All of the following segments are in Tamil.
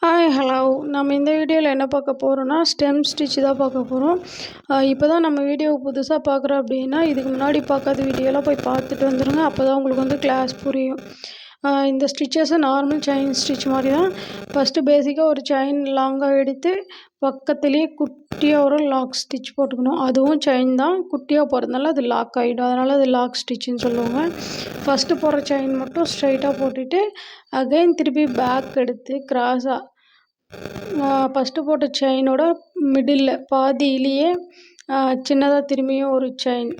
ஹாய் ஹலோ நம்ம இந்த வீடியோவில் என்ன பார்க்க போகிறோன்னா ஸ்டெம் ஸ்டிச் தான் பார்க்க போகிறோம். இப்போ தான் நம்ம வீடியோவை புதுசாக பார்க்குறோம் அப்படின்னா இதுக்கு முன்னாடி பார்க்காத வீடியோலாம் போய் பார்த்துட்டு வந்துடுங்க. அப்போ தான் உங்களுக்கு வந்து கிளாஸ் புரியும். இந்த ஸ்டிச்சஸை நார்மல் செயின் ஸ்டிச் மாதிரி தான். ஃபஸ்ட்டு பேசிக்காக ஒரு செயின் லாங்காக எடுத்து பக்கத்துலேயே குட்டியாக ஒரு லாக் ஸ்டிச் போட்டுக்கணும். அதுவும் செயின் தான், குட்டியாக போகிறதுனால அது லாக் ஆகிடும், அதனால் அது லாக் ஸ்டிச்சுன்னு சொல்லுவாங்க. ஃபஸ்ட்டு போடுற செயின் மட்டும் ஸ்ட்ரைட்டாக போட்டுட்டு அகைன் திருப்பி பேக் எடுத்து கிராஸாக ஃபஸ்ட்டு போட்ட செயினோட மிடில் பாதியிலேயே சின்னதாக திரும்பியும் ஒரு செயின்,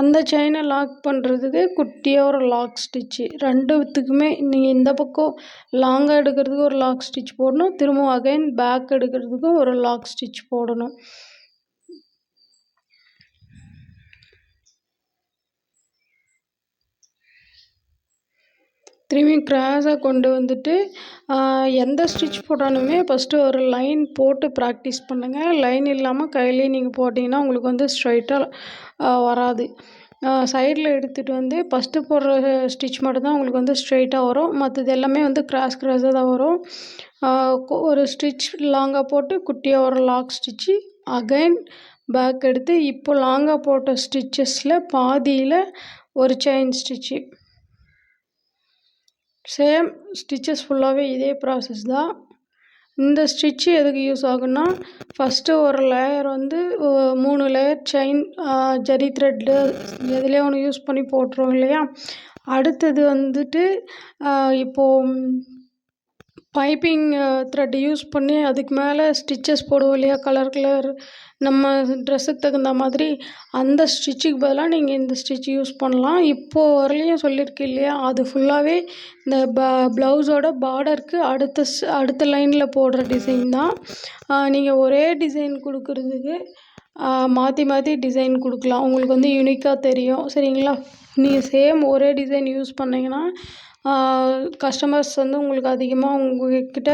அந்த செயினை லாக் பண்ணுறதுக்கு குட்டியாக ஒரு லாக் ஸ்டிச்சு. ரெண்டுத்துக்குமே நீங்கள் இந்த பக்கம் லாங்காக எடுக்கிறதுக்கு ஒரு லாக் ஸ்டிச் போடணும், திரும்பவும் அகைன் பேக் எடுக்கிறதுக்கும் ஒரு லாக் ஸ்டிச் போடணும். திரும்பி கிராஸாக கொண்டு வந்துட்டு எந்த ஸ்டிச் போட்டாலுமே ஃபஸ்ட்டு ஒரு லைன் போட்டு ப்ராக்டிஸ் பண்ணுங்கள். லைன் இல்லாமல் கையிலே நீங்கள் போட்டிங்கன்னா உங்களுக்கு வந்து ஸ்ட்ரைட்டாக வராது. சைடில் எடுத்துகிட்டு வந்து ஃபஸ்ட்டு போடுற ஸ்டிச் மட்டும்தான் உங்களுக்கு வந்து ஸ்ட்ரைட்டாக வரும், மற்றது எல்லாமே வந்து கிராஸாக தான் வரும். ஒரு ஸ்டிச் லாங்காக போட்டு குட்டியாக ஒரு லாக் ஸ்டிச்சு, அகைன் பேக் எடுத்து இப்போ லாங்காக போட்ட ஸ்டிச்சஸில் பாதியில் ஒரு செயின் ஸ்டிச்சு. சேம் ஸ்டிச்சஸ் ஃபுல்லாகவே இதே ப்ராசஸ் தான். இந்த ஸ்டிச்சு எதுக்கு யூஸ் ஆகுன்னா, ஃபஸ்ட்டு ஒரு லேயர் வந்து 3 லேயர் செயின் ஜரி த்ரெட்டு எதுலேயே ஒன்று யூஸ் பண்ணி போட்டுருவோம் இல்லையா. அடுத்தது வந்துட்டு இப்போது பைப்பிங் த்ரெட் யூஸ் பண்ணி அதுக்கு மேலே ஸ்டிச்சஸ் போடுவோம் இல்லையா, கலர் நம்ம ட்ரெஸ்ஸுக்கு தகுந்த மாதிரி. அந்த ஸ்டிச்சுக்கு பதிலாக நீங்கள் இந்த ஸ்டிச் யூஸ் பண்ணலாம். இப்போது வரலையும் சொல்லியிருக்கு இல்லையா, அது ஃபுல்லாகவே இந்த ப்ளவுஸோட பார்டருக்கு அடுத்த லைனில் போடுற டிசைன் தான். நீங்கள் ஒரே டிசைன் கொடுக்குறதுக்கு மாற்றி மாற்றி டிசைன் கொடுக்கலாம், உங்களுக்கு வந்து யூனிக்காக தெரியும். சரிங்களா, நீங்கள் சேம் ஒரே டிசைன் யூஸ் பண்ணிங்கன்னா கஸ்டமர்ஸ் வந்து உங்களுக்கு அதிகமாக உங்கள்கிட்ட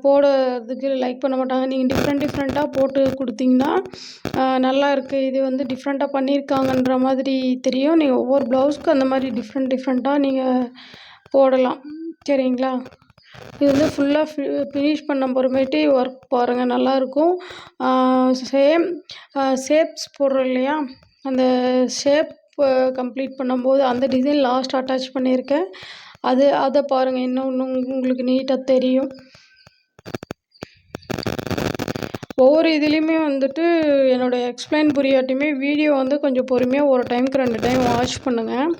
போடுறதுக்கு லைக் பண்ண மாட்டாங்க. நீங்கள் டிஃப்ரெண்ட்டாக போட்டு கொடுத்தீங்கன்னா நல்லா இருக்குது, இது வந்து டிஃப்ரெண்ட்டாக பண்ணியிருக்காங்கன்ற மாதிரி தெரியும். நீங்கள் ஒவ்வொரு ப்ளவுஸ்க்கும் அந்த மாதிரி டிஃப்ரெண்ட்டாக நீங்கள் போடலாம். சரிங்களா, இது வந்து ஃபுல்லாக ஃபினிஷ் பண்ண பொறுமேட்டு ஒர்க் பாருங்கள், நல்லாயிருக்கும். சேம் ஷேப்ஸ் போடுறோம் இல்லையா, அந்த ஷேப் கம்ப்ளீட் பண்ணும்போது அந்த டிசைன் லாஸ்ட் அட்டாச் பண்ணியிருக்கேன், அதை பாருங்கள், இன்னும் உங்களுக்கு நீட்டாக தெரியும். ஒவ்வொரு இதுலேயுமே வந்துட்டு என்னோடய எக்ஸ்பிளைன் புரியாட்டியுமே வீடியோ வந்து கொஞ்சம் பொறுமையாக ஒரு டைமுக்கு 2 டைம் வாட்ச் பண்ணுங்கள்.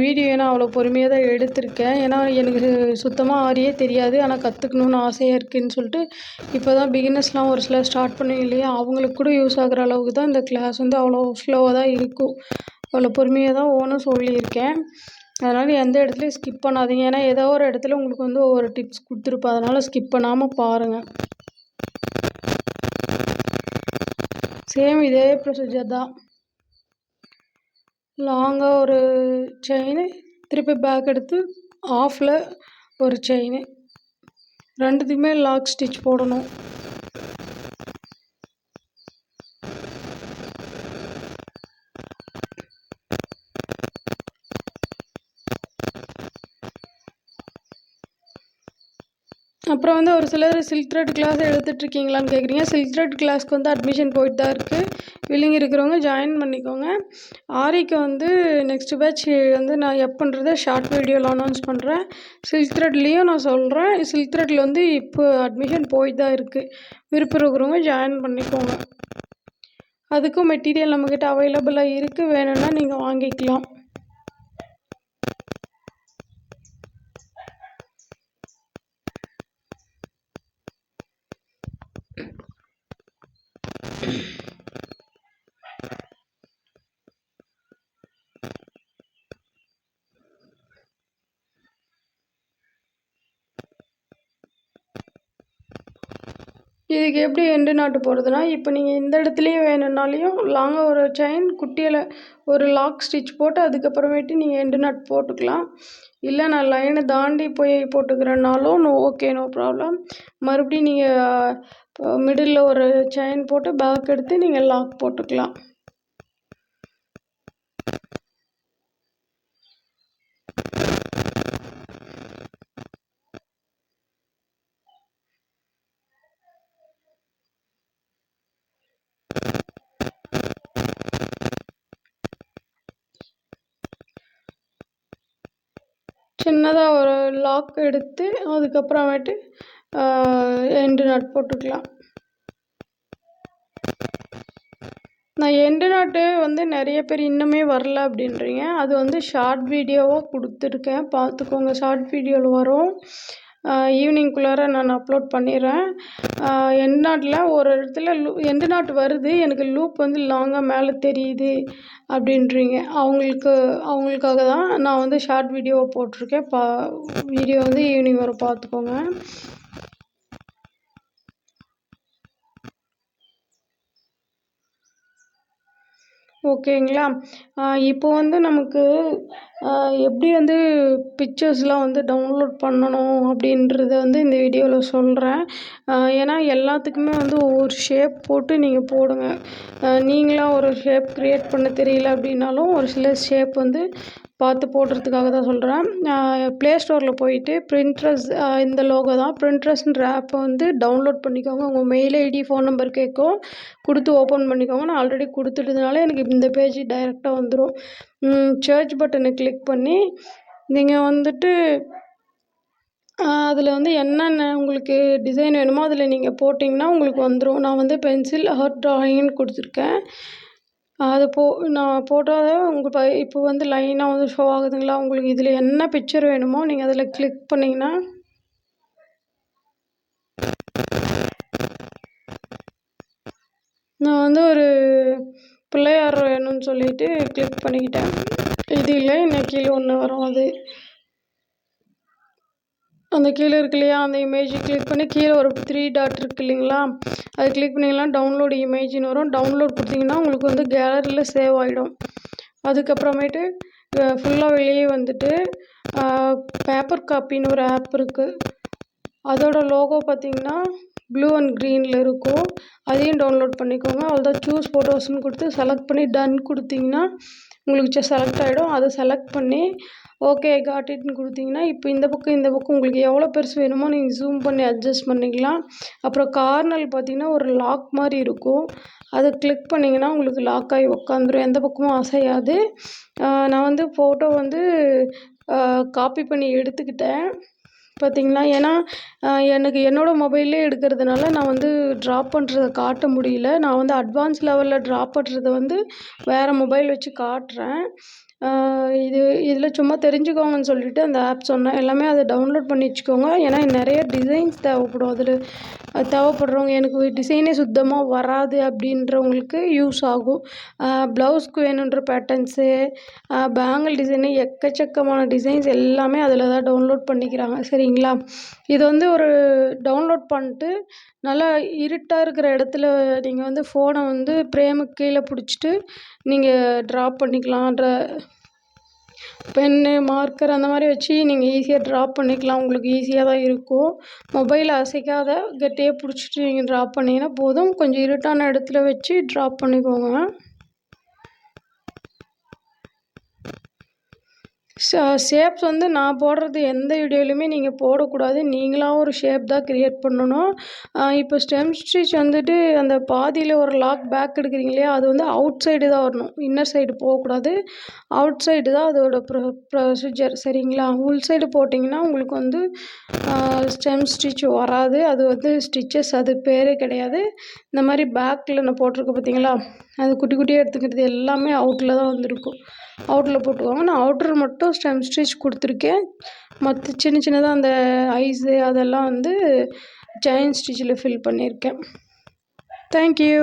வீடியோ ஏன்னா அவ்வளோ பொறுமையாக தான் எடுத்திருக்கேன், ஏன்னா எனக்கு சுத்தமாக ஆரியே தெரியாது, ஆனால் கற்றுக்கணுன்னு ஆசையாக இருக்குதுன்னு சொல்லிட்டு இப்போ தான் பிகினர்ஸ்லாம் ஒரு சிலர் ஸ்டார்ட் பண்ணுவீங்க இல்லையா, அவங்களுக்கு கூட யூஸ் ஆகிற அளவுக்கு தான் இந்த கிளாஸ் வந்து அவ்வளோ ஸ்லோவாக தான் இருக்கும். அவ்வளோ பொறுமையாக தான் ஓனும் சொல்லியிருக்கேன். அதனால் எந்த இடத்துலையும் ஸ்கிப் பண்ணாதீங்க, ஏன்னா ஏதோ ஒரு இடத்துல உங்களுக்கு வந்து ஒவ்வொரு டிப்ஸ் கொடுத்துருப்பேன், அதனால் ஸ்கிப் பண்ணாமல் பாருங்கள். சேம் இதே ப்ரொசீஜர் தான். லாங்காக ஒரு செயின், திருப்பி பேக் எடுத்து ஆஃபில் ஒரு செயின், ரெண்டுத்துக்குமே லாக் ஸ்டிச் போடணும். அப்புறம் வந்து ஒரு சிலர் சில்க் த்ரெட் கிளாஸ் எடுத்துகிட்ருக்கீங்களான்னு கேட்குறீங்க. சில்க் த்ரெட் கிளாஸ்க்கு வந்து அட்மிஷன் போயிட்டு தான் இருக்குது. வில்லிங் இருக்கிறவங்க ஜாயின் பண்ணிக்கோங்க. ஆரிக்கு வந்து நெக்ஸ்ட் பேட்ச் வந்து நான் எப்போன்றதை ஷார்ட் வீடியோவில் அனௌன்ஸ் பண்ணுறேன். சில்க் த்ரெட்லேயும் நான் சொல்கிறேன். சில்க் த்ரெட்டில் வந்து இப்போ அட்மிஷன் போயிட்டு தான் இருக்குது. விருப்பம் இருக்கிறவங்க ஜாயின் பண்ணிக்கோங்க. அதுக்கும் மெட்டீரியல் நம்மக்கிட்ட அவைலபிளாக இருக்குது, வேணும்னா நீங்கள் வாங்கிக்கலாம். இதுக்கு எப்படி எண்டு நாட்டு போடுறதுனா, இப்போ நீங்கள் இந்த இடத்துலையே வேணும்னாலையும் லாங்காக ஒரு செயின் குட்டியில் ஒரு லாக் ஸ்டிச் போட்டு அதுக்கப்புறமேட்டு நீங்கள் எண்டு நாட் போட்டுக்கலாம். இல்லை நான் லைனை தாண்டி போய் போட்டுக்கிறேன்னாலும் ஓகே, நோ ப்ராப்ளம். மறுபடியும் நீங்கள் மிடில் ஒரு செயின் போட்டு பேக் எடுத்து நீங்கள் லாக் போட்டுக்கலாம். சின்னதாக ஒரு லாக் எடுத்து அதுக்கப்புறமேட்டு எண்டு நாட் போட்டுக்கலாம். நான் எண்டு நாட்டு வந்து நிறைய பேர் இன்னுமே வரல அப்படின்றீங்க. அது வந்து ஷார்ட் வீடியோவாக கொடுத்துருக்கேன், பார்த்துக்கோங்க. ஷார்ட் வீடியோவில் வரும். ஈவினிங்குள்ளார நான் அப்லோட் பண்ணிடுறேன். எண்டு நாட்டில் ஒரு இடத்துல எண்டு நாட் வருது, எனக்கு லூப் வந்து லாங்காக மேலே தெரியுது அப்படின்றீங்க. அவங்களுக்காக தான் நான் வந்து ஷார்ட் வீடியோவை போட்டிருக்கேன். வீடியோ வந்து ஈவினிங் வரும், பார்த்துக்கோங்க. ஓகேங்களா? இப்போ வந்து நமக்கு எப்படி வந்து பிக்சர்ஸ்லாம் வந்து டவுன்லோட் பண்ணணும் அப்படின்றத வந்து இந்த வீடியோவில் சொல்கிறேன். ஏன்னா எல்லாத்துக்குமே வந்து ஒவ்வொரு ஷேப் போட்டு நீங்கள் போடுங்க. நீங்களாக ஒரு ஷேப் க்ரியேட் பண்ண தெரியல அப்படின்னாலும் ஒரு சில ஷேப் வந்து பார்த்து போடுறதுக்காக தான் சொல்கிறேன். ப்ளே ஸ்டோரில் போயிட்டு பிரிண்ட்ரஸ், இந்த லோகோ தான் பிரிண்ட்ரஸ்ன்ற ஆப்பை வந்து டவுன்லோட் பண்ணிக்கோங்க. உங்கள் மெயில் ஐடி, ஃபோன் நம்பர் கேட்கும், கொடுத்து ஓப்பன் பண்ணிக்கோங்க. நான் ஆல்ரெடி கொடுத்துட்டதுனால எனக்கு இந்த பேஜ் டைரெக்டாக வந்துடும். சர்ச் பட்டனை கிளிக் பண்ணி நீங்கள் வந்துட்டு அதில் வந்து என்னென்ன உங்களுக்கு டிசைன் வேணுமோ அதில் நீங்கள் போட்டிங்கன்னா உங்களுக்கு வந்துடும். நான் வந்து பென்சில் ஆர்ட் ட்ராயிங்னு கொடுத்துருக்கேன். அது நான் போட்டால் உங்கள் இப்போ வந்து லைனாக வந்து ஷோ ஆகுதுங்களா? உங்களுக்கு இதில் என்ன பிக்சர் வேணுமோ நீங்கள் அதில் கிளிக் பண்ணிங்கன்னா நான் வந்து ஒரு பிள்ளையார் வேணும்னு சொல்லிட்டு கிளிக் பண்ணிக்கிட்டேன். இது இல்லை, இன்னும் கீழே ஒன்று வரும். அந்த கீழே இருக்கு இல்லையா, அந்த இமேஜை கிளிக் பண்ணி கீழே ஒரு 3 டாட் இருக்குது இல்லைங்களா, அது கிளிக் பண்ணிங்கன்னா டவுன்லோடு இமேஜின்னு வரும். டவுன்லோட் கொடுத்தீங்கன்னா உங்களுக்கு வந்து கேலரியில் சேவ் ஆகிடும். அதுக்கப்புறமேட்டு ஃபுல்லாக வெளியே வந்துட்டு பேப்பர் காப்பின்னு ஒரு ஆப் இருக்குது. அதோட லோகோ பார்த்திங்கன்னா ப்ளூ அண்ட் க்ரீனில் இருக்கும். அதையும் டவுன்லோட் பண்ணிக்கோங்க. அவ்வளோதான். சூஸ் ஃபோட்டோஸ்னு கொடுத்து செலக்ட் பண்ணி டன் கொடுத்தீங்கன்னா உங்களுக்கு செலக்ட் ஆகிடும். அதை செலக்ட் பண்ணி ஓகே காட் இட்னு கொடுத்தீங்கன்னா இப்போ இந்த பக்கம் உங்களுக்கு எவ்வளோ பெருசு வேணுமோ நீங்கள் ஜூம் பண்ணி அட்ஜஸ்ட் பண்ணிக்கலாம். அப்புறம் கார்னர் பார்த்திங்கன்னா ஒரு லாக் மாதிரி இருக்கும். அதை கிளிக் பண்ணிங்கன்னா உங்களுக்கு லாக் ஆகி உக்காந்துரும், எந்த பக்கமும் அசையாது. நான் வந்து ஃபோட்டோ வந்து காப்பி பண்ணி எடுத்துக்கிட்டேன் பார்த்திங்களா. ஏன்னா எனக்கு என்னோடய மொபைல்லே எடுக்கிறதுனால நான் வந்து ட்ராப் பண்ணுறத காட்ட முடியல. நான் வந்து அட்வான்ஸ் லெவலில் ட்ராப் பண்ணுறத வந்து வேறு மொபைல் வச்சு காட்டுறேன். இதில் சும்மா தெரிஞ்சுக்கோங்கன்னு சொல்லிட்டு அந்த ஆப் சொன்னேன். எல்லாமே அதை டவுன்லோட் பண்ணி வச்சுக்கோங்க. ஏன்னா நிறைய டிசைன்ஸ் தேவைப்படும். அதில் தேவைப்படுறவங்க எனக்கு டிசைனே சுத்தமாக வராது அப்படின்றவங்களுக்கு யூஸ் ஆகும். ப்ளவுஸ்க்கு வேணுன்ற பேட்டர்ன்ஸு, பேங்கிள் டிசைனு, எக்கச்சக்கமான டிசைன்ஸ் எல்லாமே அதில் தான் டவுன்லோட் பண்ணிக்கிறாங்க. சரிங்களா? இது வந்து ஒரு டவுன்லோட் பண்ணிட்டு நல்லா இருட்டாக இருக்கிற இடத்துல நீங்கள் வந்து ஃபோனை வந்து ஃப்ரேமுக்கு கீழே பிடிச்சிட்டு நீங்கள் ட்ராப் பண்ணிக்கலாம். பென்னு, மார்க்கர் அந்த மாதிரி வச்சு நீங்கள் ஈஸியாக ட்ராப் பண்ணிக்கலாம். உங்களுக்கு ஈஸியாக தான் இருக்கும். மொபைலை அசைக்காத கெட்டியாக பிடிச்சிட்டு நீங்கள் ட்ராப் பண்ணிங்கன்னா போதும். கொஞ்சம் இருட்டான இடத்துல வச்சு ட்ராப் பண்ணிக்கோங்க. ஷேப்ஸ் வந்து நான் போடுறது எந்த வீடியோலையுமே நீங்கள் போடக்கூடாது. நீங்களாக ஒரு ஷேப் தான் க்ரியேட் பண்ணணும். இப்போ ஸ்டெம் ஸ்டிச் வந்துட்டு அந்த பாதியில் ஒரு லாக் பேக் எடுக்கிறீங்க இல்லையா, அது வந்து அவுட் சைடு தான் வரணும், இன்னர் சைடு போகக்கூடாது. அவுட் சைடு தான் அதோட ப்ரொசீஜர். சரிங்களா? உள் சைடு போட்டிங்கன்னா உங்களுக்கு வந்து ஸ்டெம் ஸ்டிச் வராது. அது வந்து ஸ்டிச்சஸ், அது பேரே கிடையாது. இந்த மாதிரி பேக்கில் நான் போட்டிருக்கேன் பார்த்தீங்களா, அது குட்டி குட்டியாக எடுத்துக்கிறது எல்லாமே அவுட்டில் தான் வந்துருக்கும். அவுட்டில் போட்டுக்கோங்க. நான் அவுட்ரு மட்டும் ஸ்டெம் ஸ்டிச் கொடுத்துருக்கேன். மற்ற சின்ன சின்னதாக அந்த ஐஸு அதெல்லாம் வந்து செயின் ஸ்டிச்சில் ஃபில் பண்ணியிருக்கேன். தேங்க்யூ.